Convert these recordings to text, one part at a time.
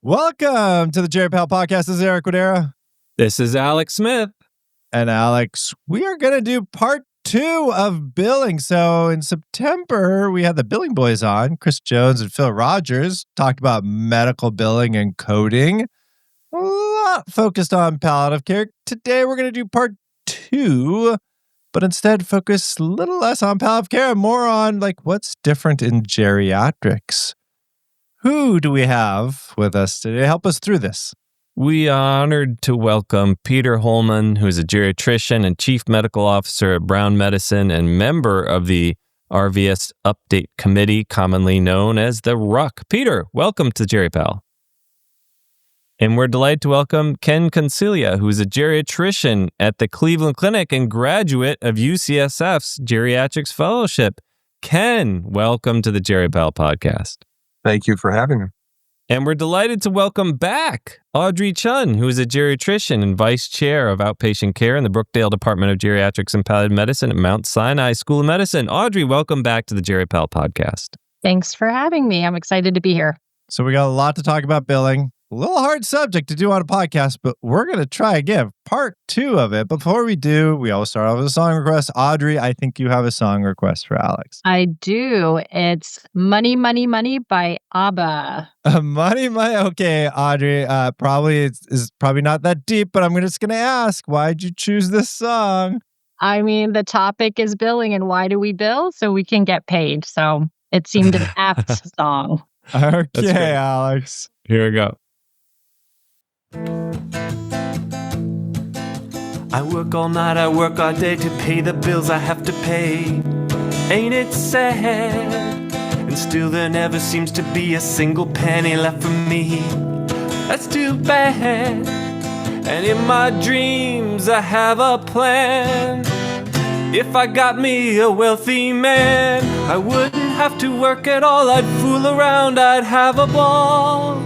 Welcome to the GeriPal podcast. This is Eric Wadera. This is Alex Smith. And Alex, we are going to do part 2 of billing. So in September, we had the billing boys on, Chris Jones and Phil Rodgers, talked about medical billing and coding. A lot focused on palliative care. Today, we're going to do part 2, but instead focus a little less on palliative care and more on what's different in geriatrics. Who do we have with us today to help us through this? We are honored to welcome Peter Hollmann, who is a geriatrician and chief medical officer at Brown Medicine and member of the RVS Update Committee, commonly known as the RUC. Peter, welcome to GeriPal. And we're delighted to welcome Ken Koncilja, who is a geriatrician at the Cleveland Clinic and graduate of UCSF's Geriatrics Fellowship. Ken, welcome to the GeriPal podcast. Thank you for having me. And we're delighted to welcome back Audrey Chun, who is a geriatrician and vice chair of outpatient care in the Brookdale Department of Geriatrics and Palliative Medicine at Mount Sinai School of Medicine. Audrey, welcome back to the GeriPal podcast. Thanks for having me. I'm excited to be here. So we got a lot to talk about billing. A little hard subject to do on a podcast, but we're going to try again, part 2 of it. Before we do, we always start off with a song request. Audrey, I think you have a song request for Alex. I do. It's Money, Money, Money by ABBA. Money. Okay, Audrey, probably is probably not that deep, but I'm just going to ask, why'd you choose this song? I mean, the topic is billing, and why do we bill? So we can get paid. So it seemed an apt song. Okay, Alex. Here we go. I work all night, I work all day to pay the bills I have to pay. Ain't it sad? And still there never seems to be a single penny left for me. That's too bad. And in my dreams I have a plan. If I got me a wealthy man, I wouldn't have to work at all. I'd fool around, I'd have a ball.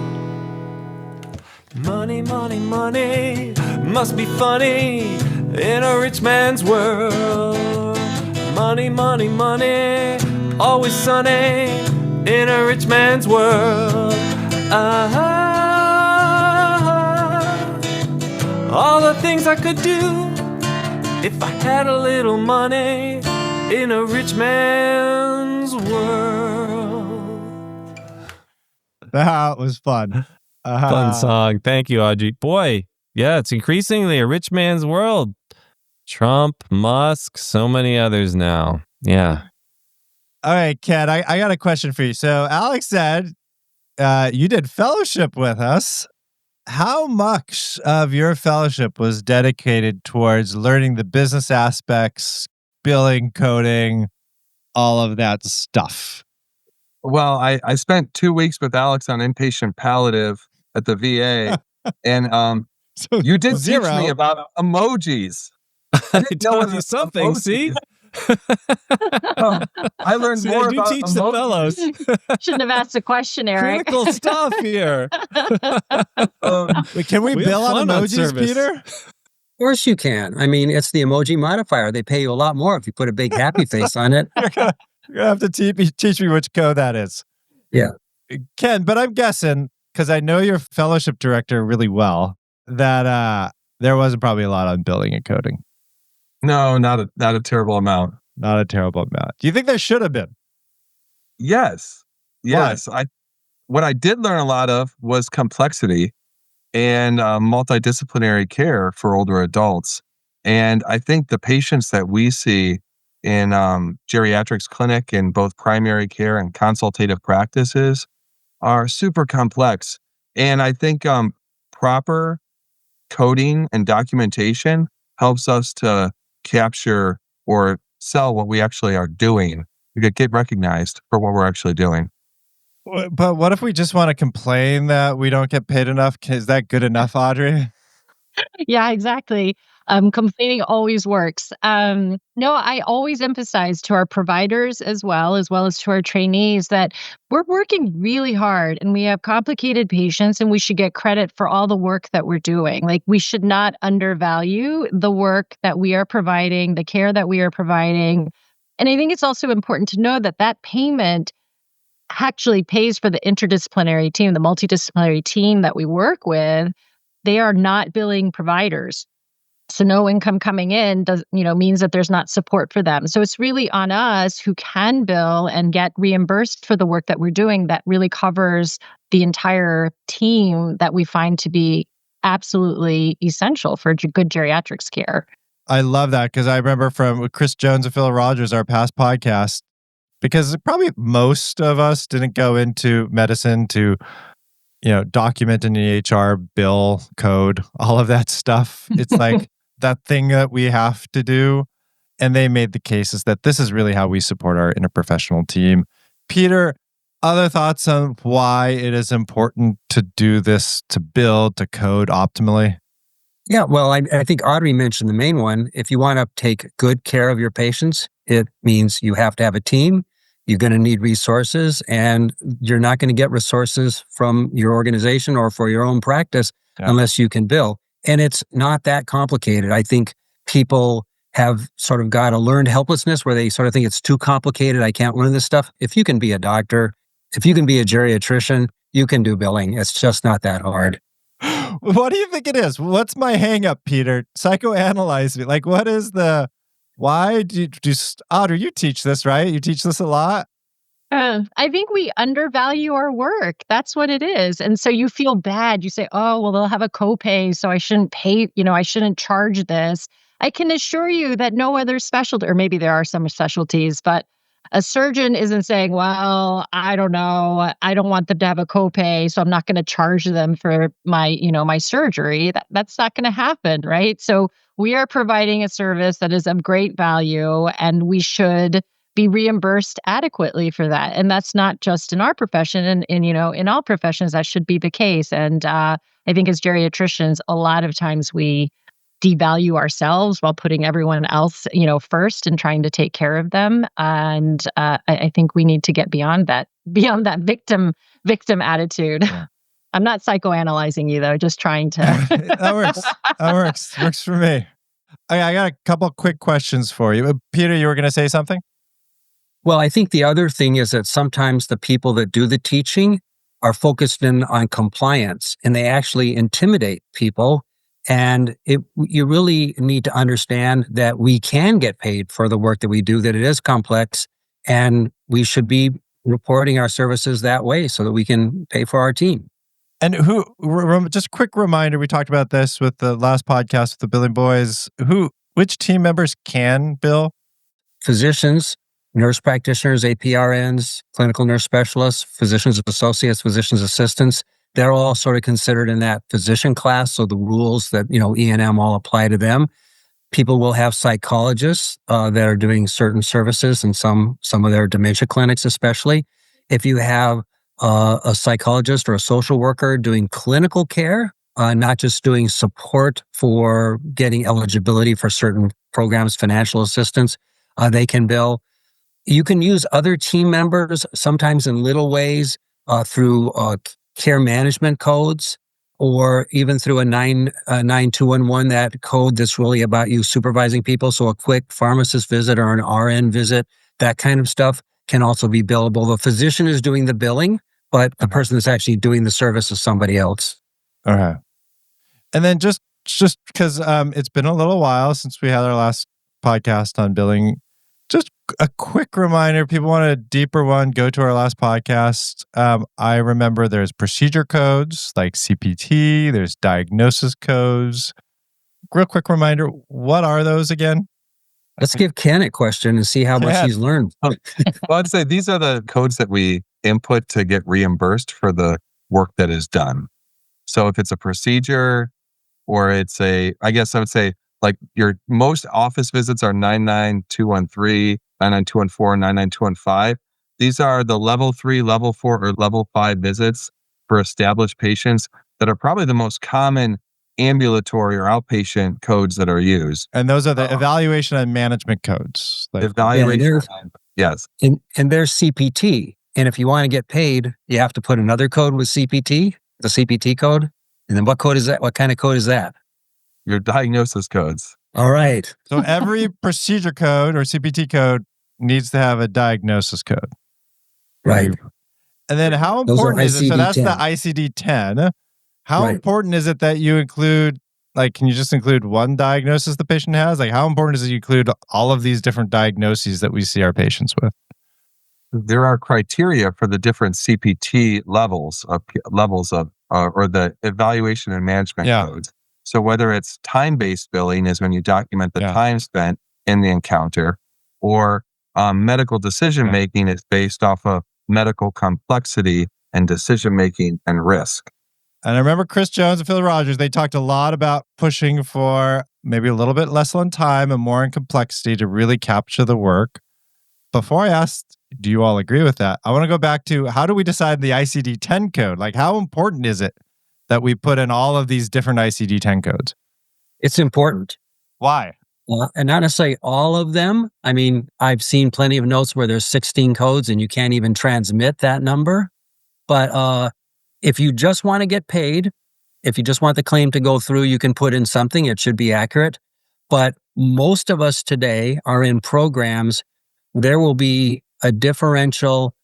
Money, money, money, must be funny in a rich man's world. Money, money, money, always sunny in a rich man's world. All the things I could do if I had a little money in a rich man's world. That was fun. Fun song. Thank you, Audrey. Boy, yeah, it's increasingly a rich man's world. Trump, Musk, so many others now. Yeah. All right, Ken, I got a question for you. So Alex said you did fellowship with us. How much of your fellowship was dedicated towards learning the business aspects, billing, coding, all of that stuff? Well, I spent 2 weeks with Alex on inpatient palliative at the VA, and So you did zero. teach me about emojis. I taught you something, see? I learned See, more I do about teach the emojis. fellows. Shouldn't have asked a question, Eric. Critical stuff here. Wait, can we We bill have on fun on emojis, service. Peter? Of course you can. I mean, it's the emoji modifier. They pay you a lot more if you put a big happy face on it. You're gonna have to teach me which code that is. Yeah. Ken, but I'm guessing, because I know your fellowship director really well, that there wasn't probably a lot on billing and coding. No, not a terrible amount. Not a terrible amount. Do you think there should have been? Yes. What I did learn a lot of was complexity and multidisciplinary care for older adults. And I think the patients that we see in geriatrics clinic in both primary care and consultative practices are super complex. And I think proper coding and documentation helps us to capture or sell what we actually are doing. We get recognized for what we're actually doing. But what if we just want to complain that we don't get paid enough? Is that good enough, Audrey? Yeah, exactly. Complaining always works. No, I always emphasize to our providers as well as to our trainees that we're working really hard and we have complicated patients and we should get credit for all the work that we're doing. Like, we should not undervalue the work that we are providing, the care that we are providing. And I think it's also important to know that that payment actually pays for the interdisciplinary team, the multidisciplinary team that we work with. They are not billing providers. So no income coming in means that there's not support for them. So it's really on us who can bill and get reimbursed for the work that we're doing that really covers the entire team that we find to be absolutely essential for good geriatrics care. I love that because I remember from Chris Jones and Phil Rodgers, our past podcast, because probably most of us didn't go into medicine to document an EHR, bill, code, all of that stuff. It's like that thing that we have to do. And they made the cases that this is really how we support our interprofessional team. Peter, other thoughts on why it is important to do this, to build, to code optimally? Yeah, well, I think Audrey mentioned the main one. If you want to take good care of your patients, it means you have to have a team. You're going to need resources, and you're not going to get resources from your organization or for your own practice unless you can bill. And it's not that complicated. I think people have sort of got a learned helplessness where they sort of think it's too complicated. I can't learn this stuff. If you can be a doctor, if you can be a geriatrician, you can do billing. It's just not that hard. What do you think it is? What's my hang up, Peter? Psychoanalyze me. Like, what is why do you Audrey, you teach this, right? You teach this a lot? I think we undervalue our work. That's what it is. And so you feel bad. You say, oh, well, they'll have a copay, so I shouldn't pay, I shouldn't charge this. I can assure you that no other specialty, or maybe there are some specialties, but a surgeon isn't saying, well, I don't know, I don't want them to have a copay, so I'm not going to charge them for my, my surgery. That's not going to happen, right? So we are providing a service that is of great value, and we should be reimbursed adequately for that. And that's not just in our profession, and in all professions, that should be the case. And I think as geriatricians, a lot of times we devalue ourselves while putting everyone else, first and trying to take care of them. And I think we need to get beyond that victim attitude. Yeah. I'm not psychoanalyzing you though, just trying to. That works. Works for me. I got a couple quick questions for you. Peter, you were going to say something? Well, I think the other thing is that sometimes the people that do the teaching are focused in on compliance, and they actually intimidate people. And you really need to understand that we can get paid for the work that we do, that it is complex, and we should be reporting our services that way so that we can pay for our team. And just a quick reminder, we talked about this with the last podcast with the Billing Boys. Which team members can bill? Physicians, nurse practitioners, APRNs, clinical nurse specialists, physicians associates, physicians assistants. They're all sort of considered in that physician class. So the rules that, E&M all apply to them. People will have psychologists that are doing certain services and some of their dementia clinics, especially. If you have a psychologist or a social worker doing clinical care, not just doing support for getting eligibility for certain programs, financial assistance, they can bill. You can use other team members, sometimes in little ways, through care management codes, or even through a 9211, that code that's really about you supervising people. So a quick pharmacist visit or an RN visit, that kind of stuff can also be billable. The physician is doing the billing, but the person that's actually doing the service is somebody else. All right. And then just because it's been a little while since we had our last podcast on billing, just a quick reminder, people want a deeper one, go to our last podcast. I remember there's procedure codes like CPT, there's diagnosis codes. Real quick reminder, what are those again? Let's give Ken a question and see how much he's learned. Well, I'd say these are the codes that we input to get reimbursed for the work that is done. So if it's a procedure or I guess I would say, like your most office visits are 99213, 99214, 99215. These are the level 3, level 4, or level 5 visits for established patients that are probably the most common ambulatory or outpatient codes that are used. And those are the evaluation and management codes. Yes. And there's CPT. And if you want to get paid, you have to put another code with CPT, the CPT code. And then what code is that? What kind of code is that? Your diagnosis codes. All right. So every procedure code or CPT code needs to have a diagnosis code. Right. And then how Those are important is it? So that's the ICD-10. ICD-10. How Right. important is it that you include, like, can you just include one diagnosis the patient has? Like, how important is it you include all of these different diagnoses that we see our patients with? There are criteria for the different CPT levels of or the evaluation and management codes. So whether it's time-based billing is when you document the time spent in the encounter, or medical decision-making is based off of medical complexity and decision-making and risk. And I remember Chris Jones and Phil Rodgers, they talked a lot about pushing for maybe a little bit less on time and more in complexity to really capture the work. Before I asked, do you all agree with that? I want to go back to, how do we decide the ICD-10 code? Like, how important is it that we put in all of these different ICD-10 codes? It's important. Why? And not necessarily all of them. I mean, I've seen plenty of notes where there's 16 codes and you can't even transmit that number. But if you just want to get paid, if you just want the claim to go through, you can put in something. It should be accurate. But most of us today are in programs. There will be a differential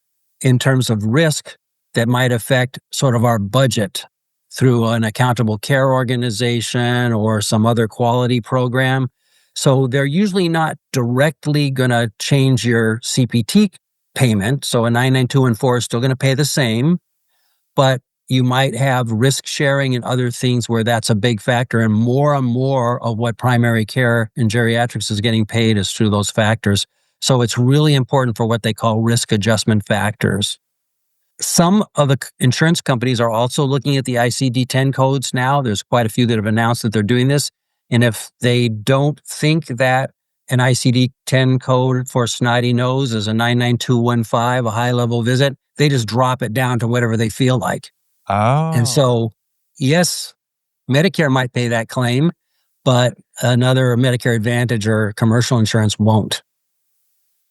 in terms of risk that might affect sort of our budget through an accountable care organization or some other quality program. So they're usually not directly going to change your CPT payment. So a 99214 is still going to pay the same, but you might have risk sharing and other things where that's a big factor. And more of what primary care and geriatrics is getting paid is through those factors. So it's really important for what they call risk adjustment factors. Some of the insurance companies are also looking at the ICD-10 codes now. There's quite a few that have announced that they're doing this. And if they don't think that an ICD-10 code for snotty nose is a 99215, a high-level visit, they just drop it down to whatever they feel like. Oh. And so, yes, Medicare might pay that claim, but another Medicare Advantage or commercial insurance won't.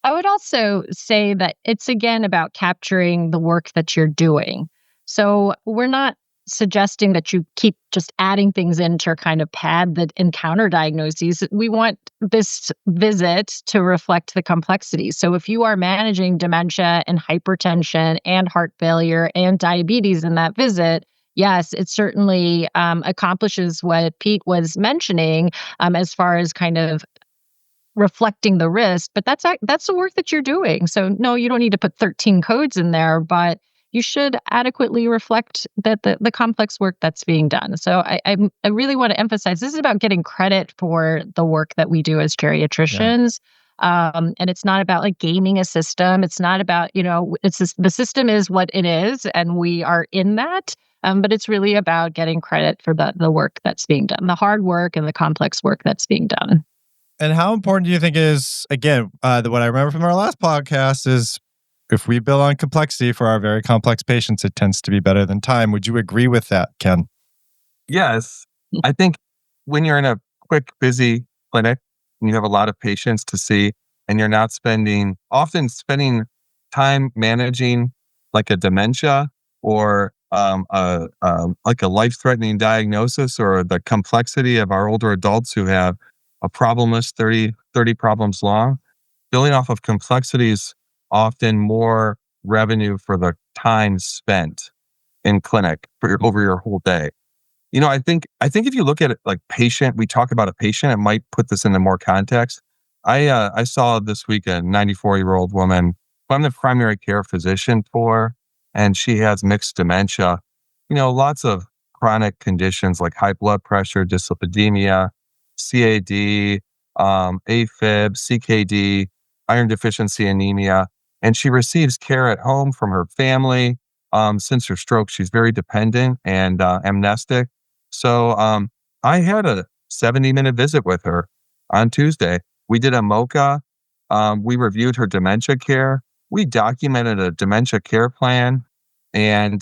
I would also say that it's, again, about capturing the work that you're doing. So we're not suggesting that you keep just adding things in to kind of pad the encounter diagnoses. We want this visit to reflect the complexity. So if you are managing dementia and hypertension and heart failure and diabetes in that visit, yes, it certainly accomplishes what Pete was mentioning as far as kind of reflecting the risk, but that's the work that you're doing. So no, you don't need to put 13 codes in there, but you should adequately reflect that the complex work that's being done. So I really want to emphasize, this is about getting credit for the work that we do as geriatricians. And it's not about like gaming a system. It's not about, it's just, the system is what it is, and we are in that. But it's really about getting credit for the work that's being done, the hard work and the complex work that's being done. And how important do you think is, again, what I remember from our last podcast is, if we bill on complexity for our very complex patients, it tends to be better than time. Would you agree with that, Ken? Yes. I think when you're in a quick, busy clinic and you have a lot of patients to see, and you're not often spending time managing like a dementia or like a life-threatening diagnosis, or the complexity of our older adults who have a problem list 30 problems long, billing off of complexity is often more revenue for the time spent in clinic over your whole day. I think if you look at it like patient, we talk about a patient, it might put this into more context. I saw this week a 94-year-old woman who I'm the primary care physician for, and she has mixed dementia. Lots of chronic conditions like high blood pressure, dyslipidemia, CAD, AFib, CKD, iron deficiency anemia, and she receives care at home from her family. Since her stroke, she's very dependent and amnestic. So I had a 70-minute visit with her on Tuesday. We did a MOCA. We reviewed her dementia care. We documented a dementia care plan. And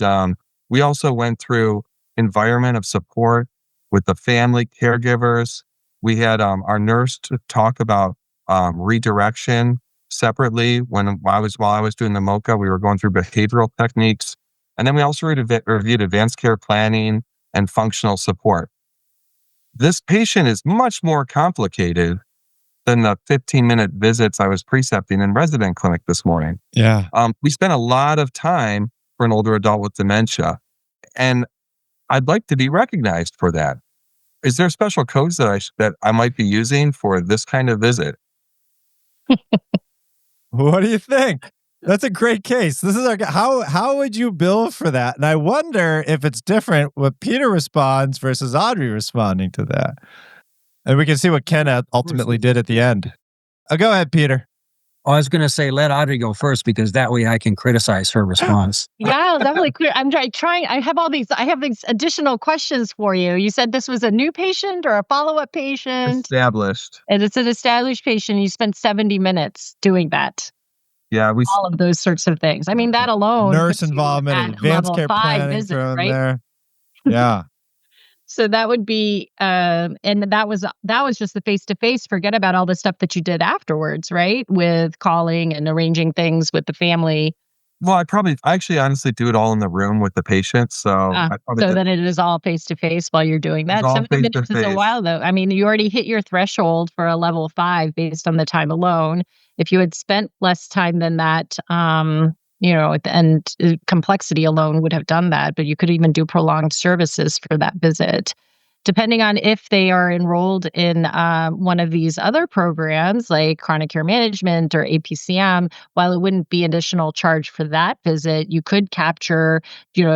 we also went through environment of support with the family caregivers. We had our nurse to talk about redirection separately. While I was doing the MOCA, we were going through behavioral techniques. And then we also reviewed advanced care planning and functional support. This patient is much more complicated than the 15-minute visits I was precepting in resident clinic this morning. Yeah. We spent a lot of time for an older adult with dementia. And I'd like to be recognized for that. Is there special codes that I might be using for this kind of visit? What do you think? That's a great case. This is how would you bill for that? And I wonder if it's different what Peter responds versus Audrey responding to that. And we can see what Ken ultimately did at the end. Go ahead, Peter. I was going to say, let Audrey go first because that way I can criticize her response. Yeah, definitely clear. I'm trying. I have these additional questions for you. You said this was a new patient or a follow-up patient? Established. And it's an established patient. You spent 70 minutes doing that. Yeah, all of those sorts of things. I mean, that alone. Nurse involvement, advanced care planning visit, thrown right? there. Yeah. So that would be, and that was just the face-to-face. Forget about all the stuff that you did afterwards, right? With calling and arranging things with the family. Well, I actually honestly do it all in the room with the patient. So then it is all face-to-face while you're doing that. 70 minutes is a while, though. I mean, you already hit your threshold for a level 5 based on the time alone. If you had spent less time than that, and complexity alone would have done that, but you could even do prolonged services for that visit. Depending on if they are enrolled in one of these other programs like chronic care management or APCM, while it wouldn't be additional charge for that visit, you could capture,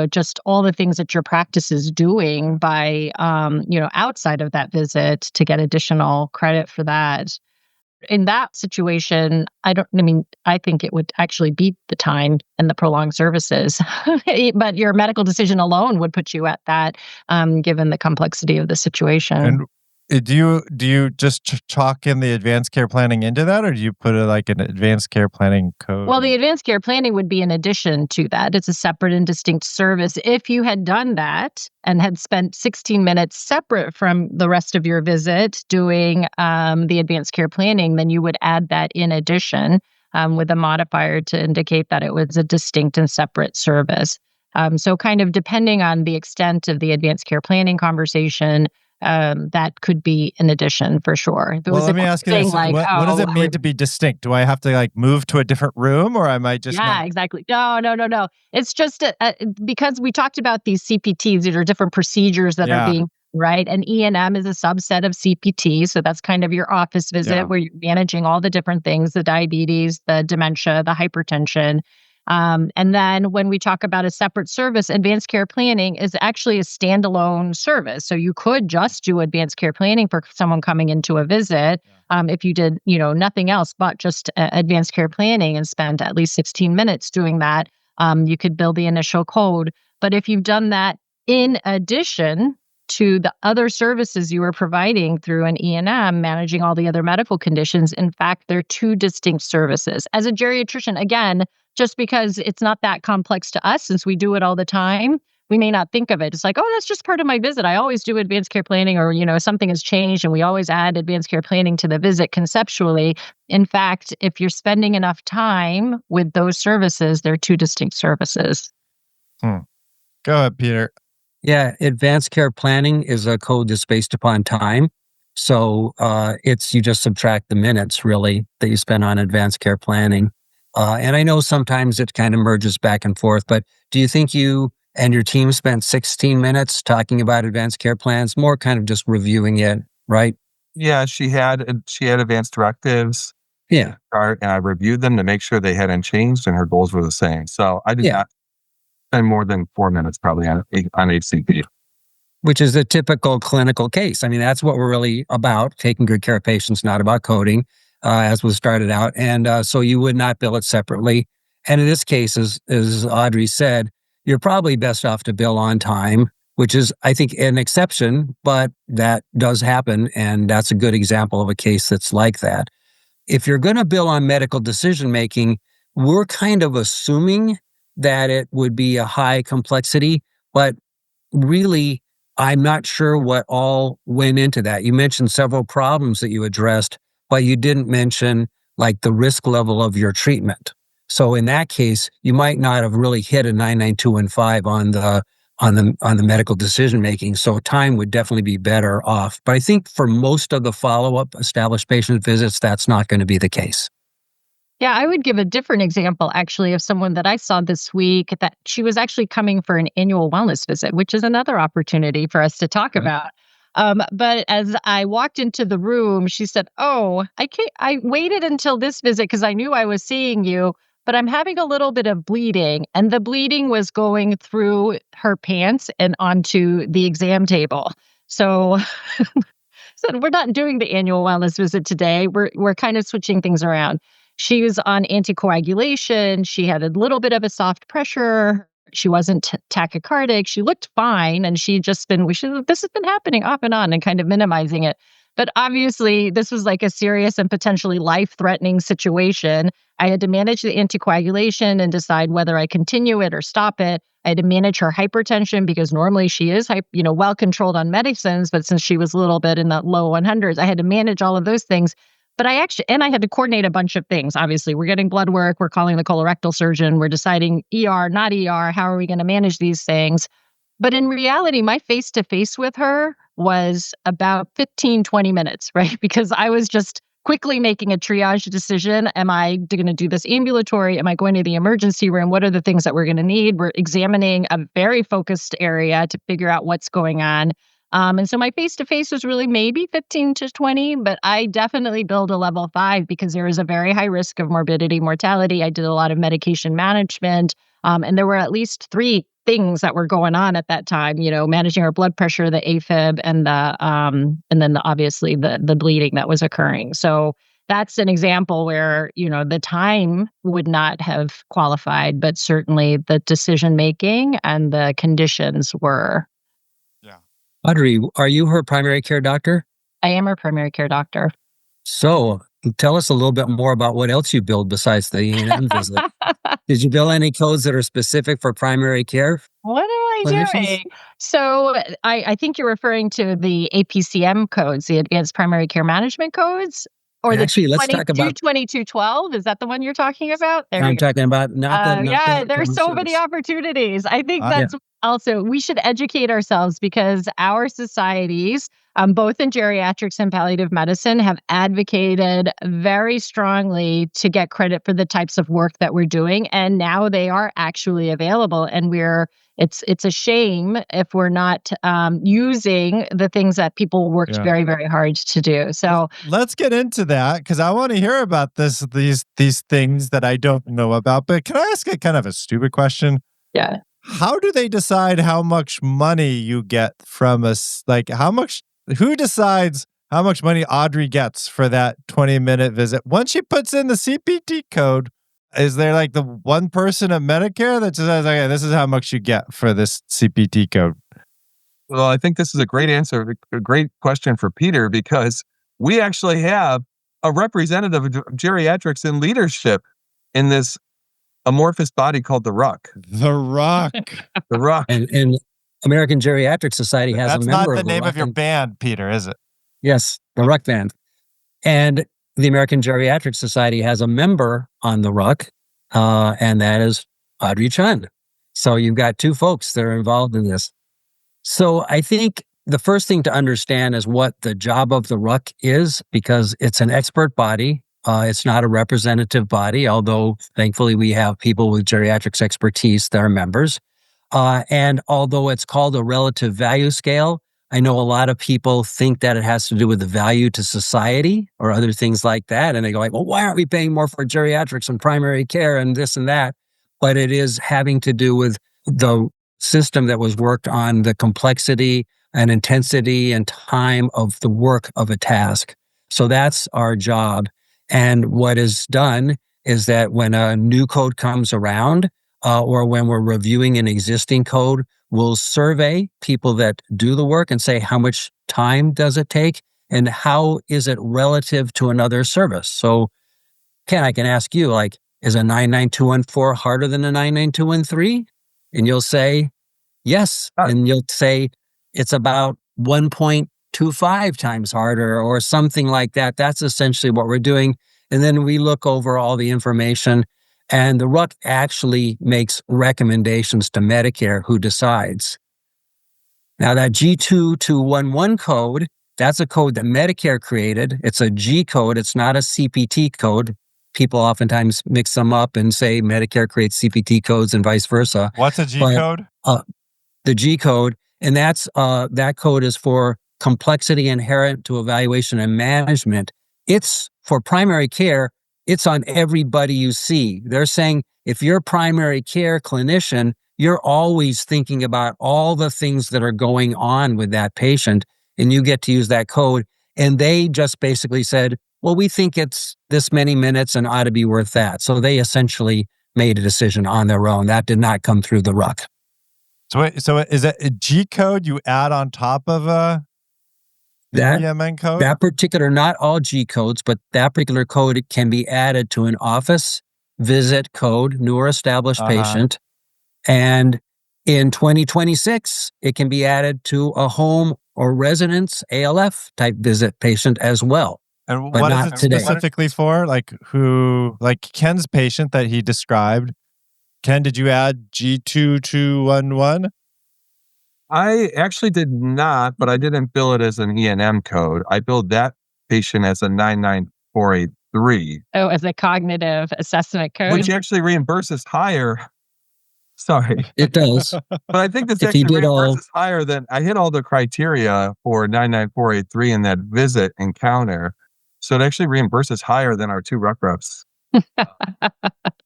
just all the things that your practice is doing by, outside of that visit to get additional credit for that. In that situation, I think it would actually beat the time and the prolonged services, but your medical decision alone would put you at that, given the complexity of the situation. And do you just chalk in the advanced care planning into that, or do you put like an advanced care planning code? Well, the advanced care planning would be in addition to that. It's a separate and distinct service. If you had done that and had spent 16 minutes separate from the rest of your visit doing the advanced care planning, then you would add that in addition with a modifier to indicate that it was a distinct and separate service. So kind of depending on the extent of the advanced care planning conversation, that could be an addition for sure. Let me ask you this. What does it mean to be distinct? Do I have to move to a different room, or am I just exactly. No. It's just because we talked about these CPTs. These are different procedures that are being, right? And E&M is a subset of CPT. So that's kind of your office visit where you're managing all the different things, the diabetes, the dementia, the hypertension. And then when we talk about a separate service, advanced care planning is actually a standalone service. So you could just do advanced care planning for someone coming into a visit. If you did, nothing else but just advanced care planning and spent at least 16 minutes doing that, you could build the initial code. But if you've done that in addition to the other services you were providing through an E&M, managing all the other medical conditions, in fact, they're two distinct services. As a geriatrician, again, just because it's not that complex to us, since we do it all the time, we may not think of it. It's like, oh, that's just part of my visit. I always do advanced care planning, or, something has changed and we always add advanced care planning to the visit conceptually. In fact, if you're spending enough time with those services, they're two distinct services. Go ahead, Peter. Yeah, advanced care planning is a code that's based upon time. So you just subtract the minutes, really, that you spend on advanced care planning. And I know sometimes it kind of merges back and forth, but do you think you and your team spent 16 minutes talking about advanced care plans, more kind of just reviewing it, right? Yeah, she had advanced directives. Yeah. And I reviewed them to make sure they hadn't changed and her goals were the same. So I did not spend more than 4 minutes probably on HCP. Which is a typical clinical case. I mean, that's what we're really about, taking good care of patients, not about coding. As was started out. And so you would not bill it separately. And in this case, as Audrey said, you're probably best off to bill on time, which is, I think, an exception, but that does happen. And that's a good example of a case that's like that. If you're going to bill on medical decision-making, we're kind of assuming that it would be a high complexity, but really, I'm not sure what all went into that. You mentioned several problems that you addressed, but you didn't mention the risk level of your treatment. So in that case, you might not have really hit a 99215 on the medical decision making. So time would definitely be better off. But I think for most of the follow-up established patient visits, that's not going to be the case. Yeah, I would give a different example actually of someone that I saw this week that she was actually coming for an annual wellness visit, which is another opportunity for us to talk about. But as I walked into the room, she said, "Oh, I waited until this visit because I knew I was seeing you, but I'm having a little bit of bleeding." And the bleeding was going through her pants and onto the exam table. So said, "We're not doing the annual wellness visit today. We're kind of switching things around." She was on anticoagulation. She had a little bit of a soft pressure. She wasn't tachycardic. She looked fine, and this has been happening off and on, and kind of minimizing it. But obviously, this was like a serious and potentially life-threatening situation. I had to manage the anticoagulation and decide whether I continue it or stop it. I had to manage her hypertension because normally she is, well controlled on medicines, but since she was a little bit in the low 100s, I had to manage all of those things. But I had to coordinate a bunch of things. Obviously, we're getting blood work, we're calling the colorectal surgeon, we're deciding ER, not ER, how are we going to manage these things? But in reality, my face to face with her was about 15, 20 minutes, right? Because I was just quickly making a triage decision. Am I going to do this ambulatory? Am I going to the emergency room? What are the things that we're going to need? We're examining a very focused area to figure out what's going on. And so my face-to-face was really maybe 15 to 20, but I definitely billed a level 5 because there is a very high risk of morbidity, mortality. I did a lot of medication management, and there were at least 3 things that were going on at that time, managing our blood pressure, the AFib, and obviously the bleeding that was occurring. So that's an example where, the time would not have qualified, but certainly the decision-making and the conditions were. Audrey, are you her primary care doctor? I am her primary care doctor. So tell us a little bit more about what else you billed besides the E&M visit. Did you bill any codes that are specific for primary care? What am I doing? So I think you're referring to the APCM codes, the Advanced Primary Care Management codes, or Actually, let's talk about 22212. Is that the one you're talking about? I'm talking about there's so many opportunities. I think that's also, we should educate ourselves because our societies, both in geriatrics and palliative medicine, have advocated very strongly to get credit for the types of work that we're doing. And now they are actually available. And it's a shame if we're not using the things that people worked very, very hard to do. So let's get into that because I want to hear about these things that I don't know about. But can I ask a kind of a stupid question? Yeah. How do they decide how much money you get from us? Like who decides how much money Audrey gets for that 20-minute visit? Once she puts in the CPT code, is there like the one person at Medicare that says, okay, this is how much you get for this CPT code? Well, I think this is a great answer, a great question for Peter, because we actually have a representative of geriatrics in leadership in this amorphous body called the RUC. The RUC. The RUC. And American Geriatric Society has a member of the RUC. That's not the name of your band, Peter, is it? Yes, the RUC band. And the American Geriatric Society has a member on the RUC, and that is Audrey Chun. So you've got 2 folks that are involved in this. So I think the first thing to understand is what the job of the RUC is, because it's an expert body. It's not a representative body, although thankfully we have people with geriatrics expertise that are members. And although it's called a relative value scale, I know a lot of people think that it has to do with the value to society or other things like that. And they go like, well, why aren't we paying more for geriatrics and primary care and this and that? But it is having to do with the system that was worked on, the complexity and intensity and time of the work of a task. So that's our job. And what is done is that when a new code comes around, or when we're reviewing an existing code, we'll survey people that do the work and say, how much time does it take? And how is it relative to another service? So, Ken, I can ask you, like, is a 99214 harder than a 99213? And you'll say, yes. And you'll say, it's about 1.25 times harder or something like that. That's essentially what we're doing. And then we look over all the information, and the RUC actually makes recommendations to Medicare, who decides. Now that G2211 code, that's a code that Medicare created. It's a G code. It's not a CPT code. people oftentimes mix them up and say Medicare creates CPT codes and vice versa. What's a G-code? The G-code, and that code is for complexity inherent to evaluation and management. It's for primary care. It's on everybody you see. They're saying if you're a primary care clinician, you're always thinking about all the things that are going on with that patient, and you get to use that code. And they just basically said, well, we think it's this many minutes and ought to be worth that. So they essentially made a decision on their own. That did not come through the RUC. So is that a G-code you add on top of a EMN code? That particular, not all G-codes, but that particular code can be added to an office visit code, new or established patient. And in 2026, it can be added to a home or residence ALF type visit patient as well. And but what not is it today. specifically for? Like Ken's patient that he described. Ken, did you add G2211? I actually did not, but I didn't bill it as an E&M code. I billed that patient as a 99483. Oh, as a cognitive assessment code. Which actually reimburses higher. Sorry. It does. But I think this If actually you did reimburses higher than, I hit all the criteria for 99483 in that visit encounter. So it actually reimburses higher than our 2 RUC reps.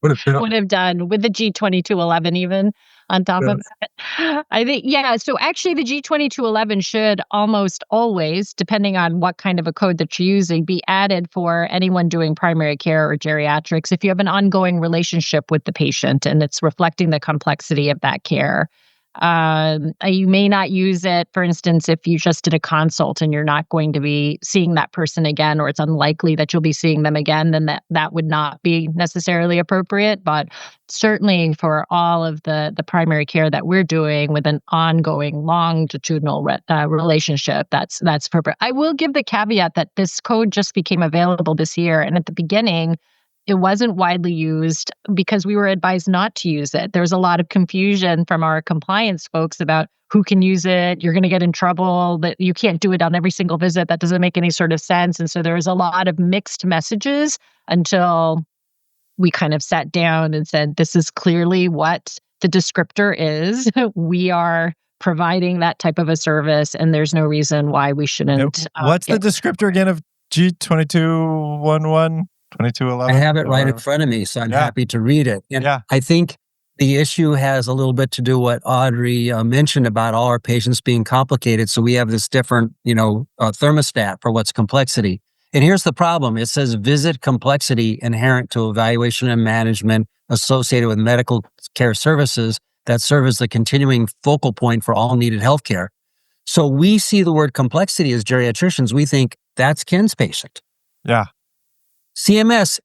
Would have done with the G2211 even on top of that. I think, so actually the G2211 should almost always, depending on what kind of a code that you're using, be added for anyone doing primary care or geriatrics if you have an ongoing relationship with the patient and it's reflecting the complexity of that care. You may not use it, for instance, if you just did a consult and you're not going to be seeing that person again, or it's unlikely that you'll be seeing them again, then that would not be necessarily appropriate. But certainly for all of the primary care that we're doing with an ongoing longitudinal relationship, that's appropriate. I will give the caveat that this code just became available this year. And at the beginning, it wasn't widely used because we were advised not to use it. There was a lot of confusion from our compliance folks about who can use it. You're going to get in trouble, that you can't do it on every single visit. That doesn't make any sort of sense. And so there was a lot of mixed messages until we kind of sat down and said, this is clearly what the descriptor is. We are providing that type of a service, and there's no reason why we shouldn't. What's the descriptor again of G2211? 2211. I have it right in front of me, so I'm happy to read it. And I think the issue has a little bit to do what Audrey mentioned about all our patients being complicated. So we have this different, thermostat for what's complexity. And here's the problem. It says visit complexity inherent to evaluation and management associated with medical care services that serve as the continuing focal point for all needed healthcare. So we see the word complexity as geriatricians. We think that's Ken's patient. Yeah. CMS,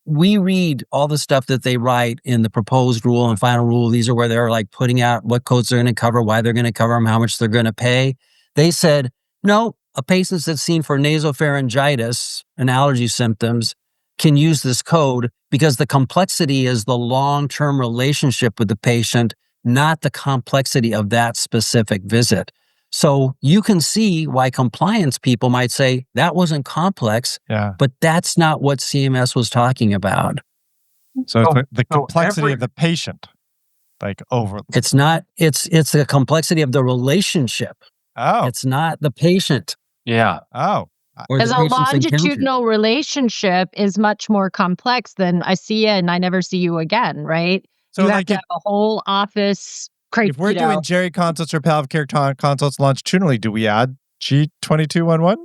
we read all the stuff that they write in the proposed rule and final rule. These are where they're like putting out what codes they're going to cover, why they're going to cover them, how much they're going to pay. They said, no, a patient that's seen for nasopharyngitis and allergy symptoms can use this code because the complexity is the long-term relationship with the patient, not the complexity of that specific visit. So you can see why compliance people might say that wasn't complex, but that's not what CMS was talking about. So the complexity of the patient, like over. It's not. It's the complexity of the relationship. Oh, it's not the patient. Yeah. Oh. As a longitudinal relationship is much more complex than I see you and I never see you again, right? So you have to have a whole office. If we're doing Geri consults or palliative care consults longitudinally, do we add G2211?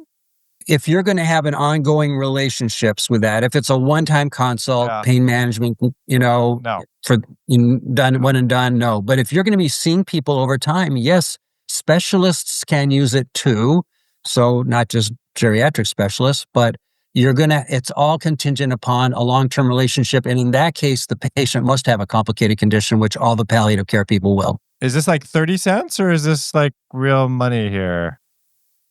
If you're going to have an ongoing relationships with that, if it's a one-time consult, pain management, no. For done one and done, no. But if you're going to be seeing people over time, yes, specialists can use it too. So not just geriatric specialists, but it's all contingent upon a long-term relationship. And in that case, the patient must have a complicated condition, which all the palliative care people will. Is this like 30 cents or is this like real money here?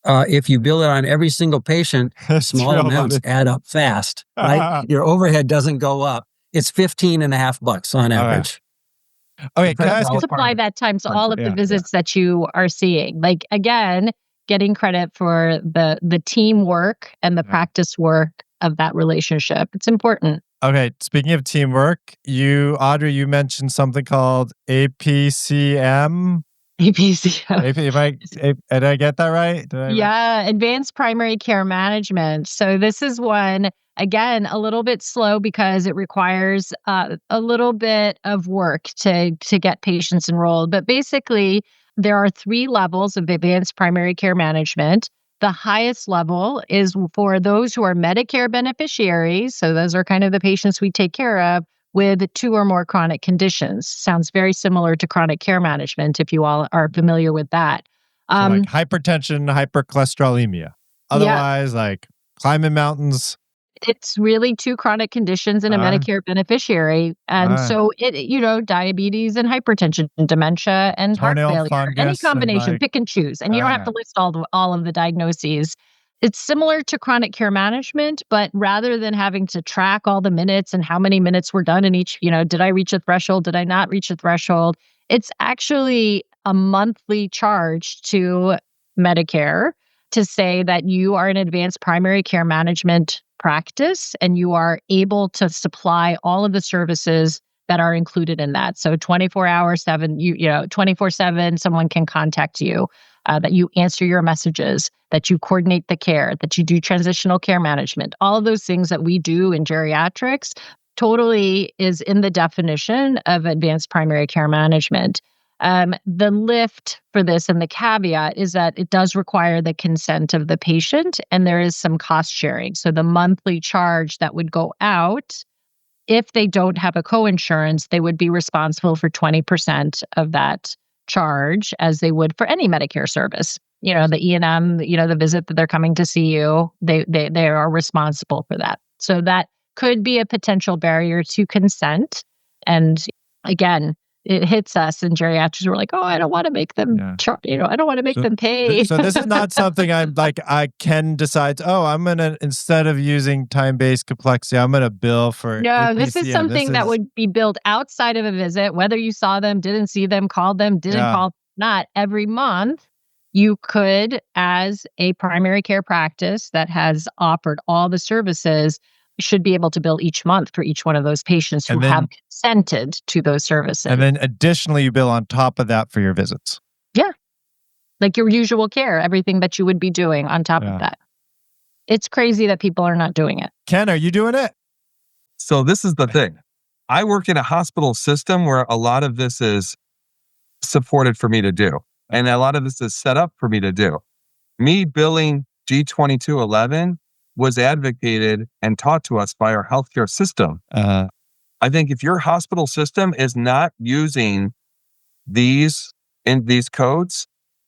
If you bill it on every single patient, small amounts add up fast, right? Your overhead doesn't go up. It's $15.50 on average. Okay, can I ask multiply that times all of the visits that you are seeing? Like, again, getting credit for the teamwork and the practice work of that relationship. It's important. Okay, speaking of teamwork, Audrey, you mentioned something called APCM. APCM. Did I get that right? Yeah, advanced primary care management. So this is one, again, a little bit slow because it requires a little bit of work to get patients enrolled. But basically, there are 3 levels of advanced primary care management. The highest level is for those who are Medicare beneficiaries. So those are kind of the patients we take care of with 2 or more chronic conditions. Sounds very similar to chronic care management if you all are familiar with that. So like hypertension, hypercholesterolemia. Otherwise, like climbing mountains. It's really 2 chronic conditions in a Medicare beneficiary. And so diabetes and hypertension and dementia and heart failure, any combination, pick and choose. And you don't have to list all of the diagnoses. It's similar to chronic care management, but rather than having to track all the minutes and how many minutes were done in each, did I reach a threshold? Did I not reach a threshold? It's actually a monthly charge to Medicare to say that you are an advanced primary care management practice and you are able to supply all of the services that are included in that. So 24 hours, 24/7, someone can contact you, that you answer your messages, that you coordinate the care, that you do transitional care management. All of those things that we do in geriatrics totally is in the definition of advanced primary care management. The lift for this and the caveat is that it does require the consent of the patient and there is some cost sharing. So the monthly charge that would go out, if they don't have a coinsurance, they would be responsible for 20% of that charge as they would for any Medicare service. The E&M, the visit that they're coming to see you, they are responsible for that. So that could be a potential barrier to consent. And again, it hits us in geriatrics. We're like, oh, I don't want to make them, I don't want to make them pay. So this is not something I can decide, I'm going to, instead of using time-based complexity, I'm going to bill for No, APCM. this is something that would be billed outside of a visit, whether you saw them, didn't see them, called them, didn't call, not every month. You could, as a primary care practice that has offered all the services, should be able to bill each month for each one of those patients who have consented to those services. And then additionally, you bill on top of that for your visits. Yeah. Like your usual care, everything that you would be doing on top of that. It's crazy that people are not doing it. Ken, are you doing it? So this is the thing. I work in a hospital system where a lot of this is supported for me to do. And a lot of this is set up for me to do. Me billing G2211 was advocated and taught to us by our healthcare system. I think if your hospital system is not using these codes,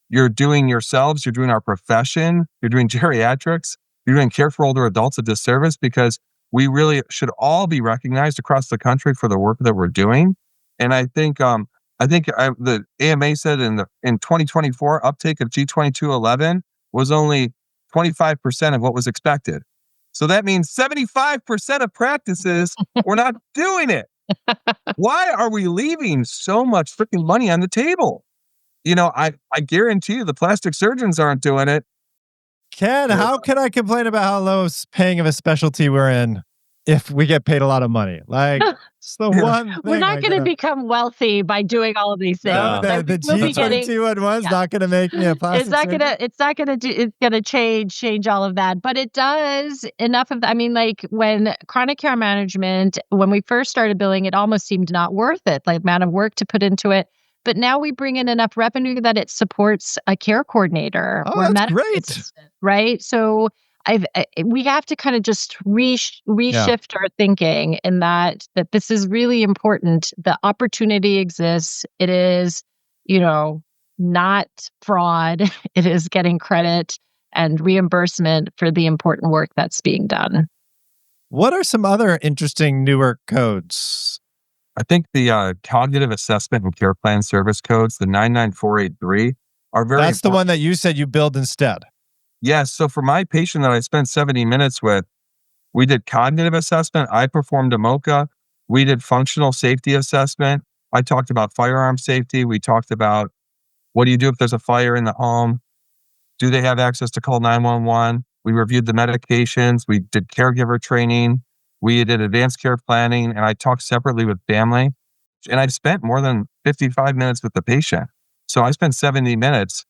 you're doing yourselves, you're doing our profession, you're doing geriatrics, you're doing care for older adults a disservice, because we really should all be recognized across the country for the work that we're doing. And I think the AMA said in 2024, uptake of G2211 was only 25% of what was expected. So that means 75% of practices were not doing it. Why are we leaving so much freaking money on the table? I guarantee you the plastic surgeons aren't doing it. Ken, how can I complain about how low paying of a specialty we're in if we get paid a lot of money? Like, it's the one thing. We're not going to become wealthy by doing all of these things. No, the G2211 is not going to make me a plastic surgeon. It's going to change all of that. But it does enough of that. I mean, like when chronic care management, when we first started billing, it almost seemed not worth it, like amount of work to put into it. But now we bring in enough revenue that it supports a care coordinator or a medical assistant, right? So we have to kind of just reshift our thinking in that this is really important. The opportunity exists. It is, not fraud. It is getting credit and reimbursement for the important work that's being done. What are some other interesting newer codes? I think the cognitive assessment and care plan service codes, the 99483, are very That's the one that you said you billed instead. Yes. So for my patient that I spent 70 minutes with, we did cognitive assessment. I performed a MOCA. We did functional safety assessment. I talked about firearm safety. We talked about what do you do if there's a fire in the home? Do they have access to call 911? We reviewed the medications. We did caregiver training. We did advanced care planning, and I talked separately with family. And I spent more than 55 minutes with the patient. So I spent 70 minutes.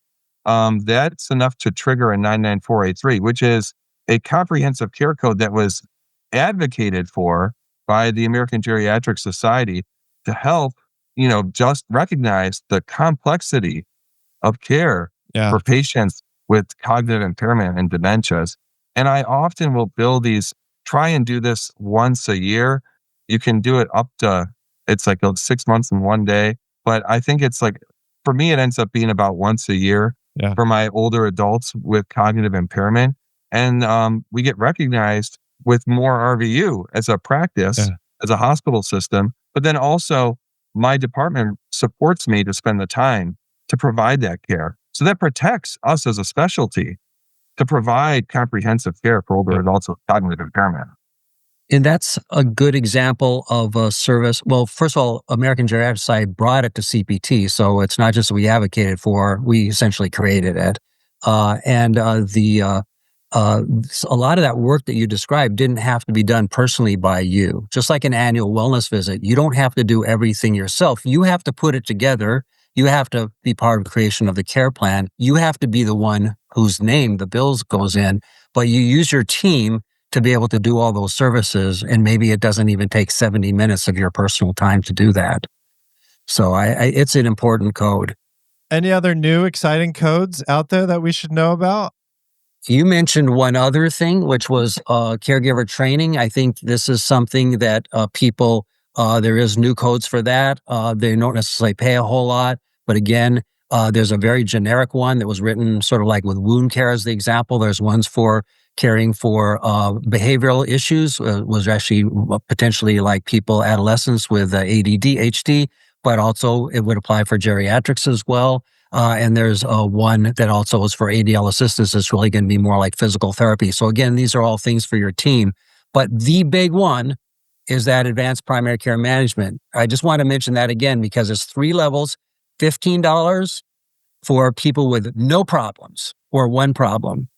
That's enough to trigger a 99483, which is a comprehensive care code that was advocated for by the American Geriatrics Society to help, just recognize the complexity of care for patients with cognitive impairment and dementias. And I often will try and do this once a year. You can do it up to, it's like 6 months and 1 day. But I think it's like, for me, it ends up being about once a year for my older adults with cognitive impairment. And we get recognized with more RVU as a practice, as a hospital system. But then also my department supports me to spend the time to provide that care. So that protects us as a specialty to provide comprehensive care for older adults with cognitive impairment. And that's a good example of a service. Well, first of all, American Geriatrics Society brought it to CPT, so it's not just we advocated for, we essentially created it. A lot of that work that you described didn't have to be done personally by you. Just like an annual wellness visit, you don't have to do everything yourself. You have to put it together. You have to be part of the creation of the care plan. You have to be the one whose name the bills goes in, but you use your team to be able to do all those services, and maybe it doesn't even take 70 minutes of your personal time to do that. So it's an important code. Any other new exciting codes out there that we should know about? You mentioned one other thing, which was caregiver training. I think this is something that people, there is new codes for that. They don't necessarily pay a whole lot, but again, there's a very generic one that was written sort of like with wound care as the example. There's ones for caring for behavioral issues, was actually potentially like people, adolescents with ADD, HD, but also it would apply for geriatrics as well. And there's one that also is for ADL assistance. It's really going to be more like physical therapy. So again, these are all things for your team. But the big one is that advanced primary care management. I just want to mention that again because it's 3 levels, $15 for people with no problems or one problem,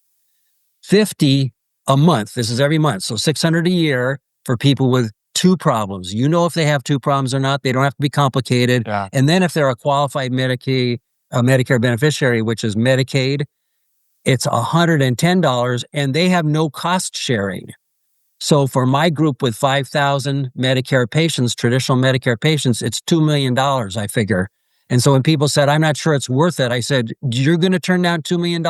$50 a month. This is every month. So $600 a year for people with 2 problems. You know if they have 2 problems or not. They don't have to be complicated. Yeah. And then if they're a qualified Medicare beneficiary, which is Medicaid, it's $110 and they have no cost sharing. So for my group with 5,000 Medicare patients, traditional Medicare patients, it's $2 million, I figure. And so when people said, I'm not sure it's worth it, I said, you're going to turn down $2 million?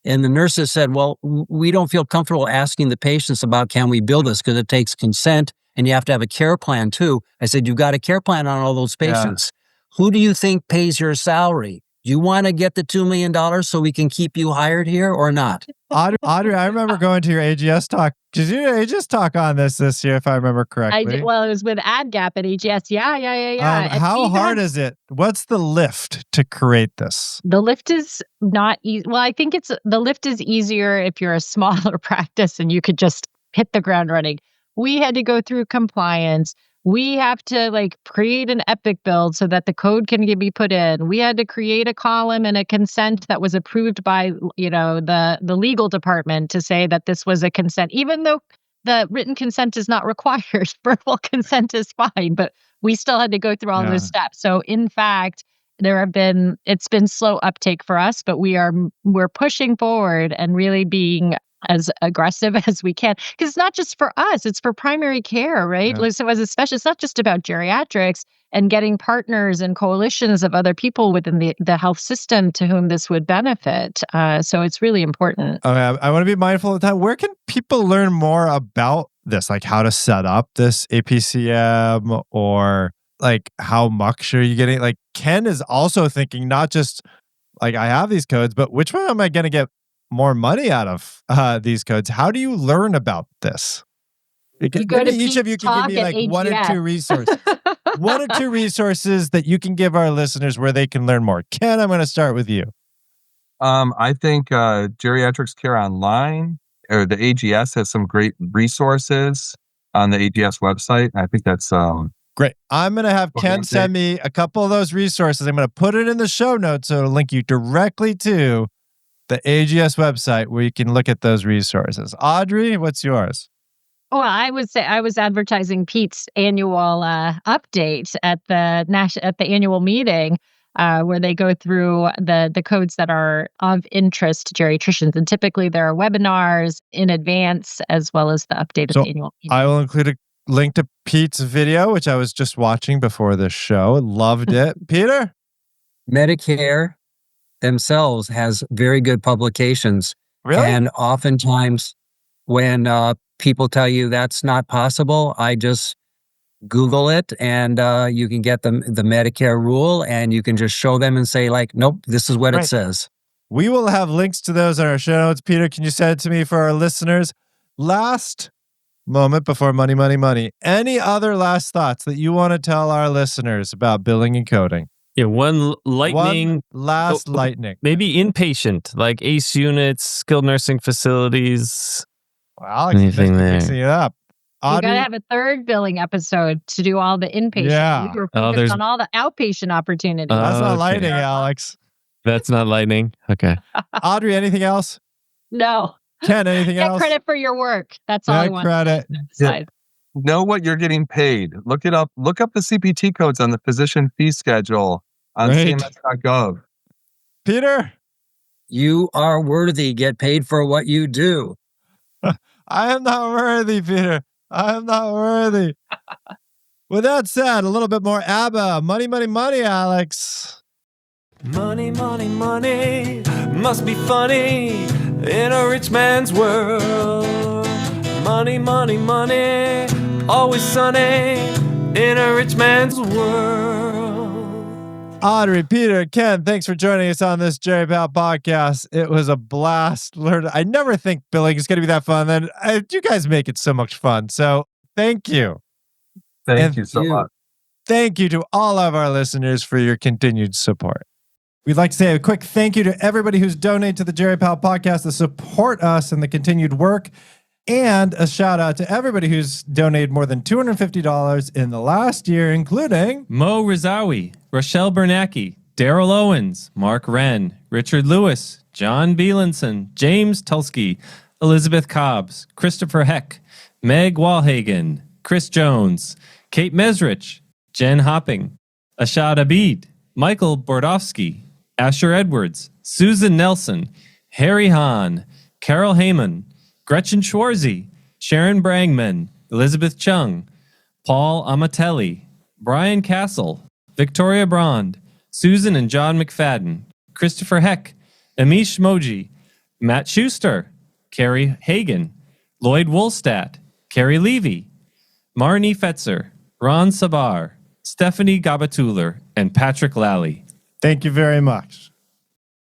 And the nurses said, well, we don't feel comfortable asking the patients about, can we bill this? Because it takes consent and you have to have a care plan too. I said, you've got a care plan on all those patients. Who do you think pays your salary? Do you want to get the $2 million so we can keep you hired here or not? Audrey, I remember going to your AGS talk. Because you did AGS talk on this year, if I remember correctly. I did, well, it was with AdGap at AGS. Yeah. How hard is it? What's the lift to create this? The lift is not easy. Well, I think the lift is easier if you're a smaller practice and you could just hit the ground running. We had to go through compliance. We have to create an Epic build so that the code can be put in. We had to create a column and a consent that was approved by, the legal department to say that this was a consent, even though the written consent is not required. Verbal consent is fine, but we still had to go through all those steps. So in fact, it's been slow uptake for us, but we're pushing forward and really being as aggressive as we can, because it's not just for us, it's for primary care, right? So as a specialist, it's not just about geriatrics and getting partners and coalitions of other people within the health system to whom this would benefit. So it's really important. Okay, I want to be mindful of time. Where can people learn more about this? Like how to set up this APCM, or how much are you getting? Ken is also thinking not just I have these codes, but which one am I going to get more money out of these codes? How do you learn about this? Maybe each of you can give me 1 or 2 resources. 1 or 2 resources that you can give our listeners where they can learn more. Ken, I'm going to start with you. I think Geriatrics Care Online, or the AGS, has some great resources on the AGS website. I think that's great. I'm going to have Ken send me a couple of those resources. I'm going to put it in the show notes so it'll link you directly to the AGS website where you can look at those resources. Audrey, what's yours? Well, I would say I was advertising Pete's annual update at the annual meeting, where they go through the codes that are of interest to geriatricians, and typically there are webinars in advance as well as the update of the annual meeting. I will include a link to Pete's video, which I was just watching before this show. Loved it. Peter? Medicare themselves has very good publications. Really? And oftentimes when people tell you that's not possible, I just Google it, and you can get the Medicare rule, and you can just show them and say, like, nope, this is what it says. We will have links to those in our show notes. Peter, can you send it to me for our listeners? Last moment before money, money, money. Any other last thoughts that you want to tell our listeners about billing and coding? Yeah, one lightning. Lightning. Maybe inpatient, like ACE units, skilled nursing facilities. Wow, anything there. Mixing it up. You Audrey? got to have a third billing episode to do all the inpatient. Yeah. We were focused on all the outpatient opportunities. That's not okay. lightning, Alex. That's not lightning. Okay. Audrey, anything else? No. Ken, anything Get else? credit for your work. That's all I Get want. credit. Yeah. Know what you're getting paid. Look it up. Look up the CPT codes on the physician fee schedule on CMS.gov. Peter? You are worthy. Get paid for what you do. I am not worthy, Peter. I am not worthy. With that said, a little bit more ABBA. Money, money, money, Alex. Money, money, money must be funny in a rich man's world. Money, money, money, always sunny in a rich man's world. Audrey, Peter, Ken, thanks for joining us on this GeriPal podcast. It was a blast. I never think billing is going to be that fun. Then you guys make it so much fun. So thank you. Thank you so much. Thank you to all of our listeners for your continued support. We'd like to say a quick thank you to everybody who's donated to the GeriPal podcast to support us in the continued work. And a shout out to everybody who's donated more than $250 in the last year, including Mo Rizawi, Rochelle Bernacki, Daryl Owens, Mark Wren, Richard Lewis, John Bielenson, James Tulski, Elizabeth Cobbs, Christopher Heck, Meg Walhagen, Chris Jones, Kate Mesrich, Jen Hopping, Ashad Abid, Michael Bordowski, Asher Edwards, Susan Nelson, Harry Hahn, Carol Heyman, Gretchen Schwarzy, Sharon Brangman, Elizabeth Chung, Paul Amatelli, Brian Castle, Victoria Brond, Susan and John McFadden, Christopher Heck, Amish Moji, Matt Schuster, Carrie Hagan, Lloyd Woolstat, Carrie Levy, Marnie Fetzer, Ron Sabar, Stephanie Gabatuller, and Patrick Lally. Thank you very much.